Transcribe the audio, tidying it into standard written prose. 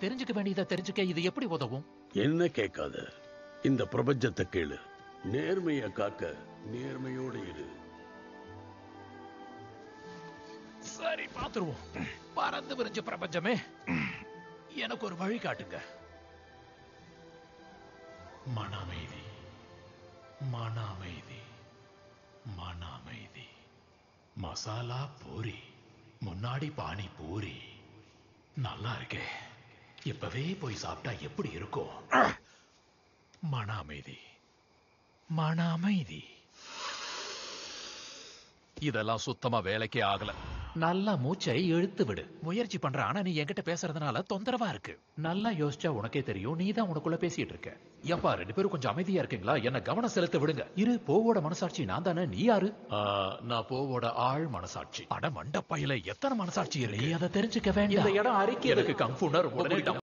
தெரிஞ்சுக்க வேண்டியதை தெரிஞ்சுக்க இது எப்படி உதவும்? என்ன கேட்காத, இந்த பிரபஞ்சத்தை கேளு. நேர்மையை காக்க நேர்மையோடு இரு. சரி, பாத்துருவோம். பறந்து விரிஞ்ச பிரபஞ்சமே, எனக்கு ஒரு வழி காட்டுங்க. மன அமைதி, மன அமைதி, மன அமைதி. மசாலா பூரி, முன்னாடி பானி பூரி. நல்லா இருக்கே. இப்பவே போய் சாப்பிட்டா எப்படி இருக்கும்? மன அமைதி, மன அமைதி. இதெல்லாம் சுத்தமா வேலைக்கே ஆகல. நல்லா மூச்சை இழுத்து விடு. முயற்சி பண்ற, ஆனா நீ என்கிட்ட பேசுறதுனால தொந்தரவா இருக்கு. நல்லா யோசிச்சா உனக்கே தெரியும், நீ தான் உனக்குள்ள பேசிட்டு இருக்க. எப்பா, ரெண்டு பேரும் கொஞ்சம் அமைதியா இருக்கீங்களா? என்ன கவனம் செலுத்த விடுங்க. இரு, போவோட மனசாட்சி நான் தானே, நீ யாரு? நான் போவோட ஆள் மனசாட்சி. அட மண்டப்பையில எத்தனை மனசாட்சி இருக்கு? நீ அதை தெரிஞ்சுக்க வேண்டாம். இந்த இடம் அறிக்கை. எனக்கு கங்ஃபூனா ரொம்ப பிடிக்கும்.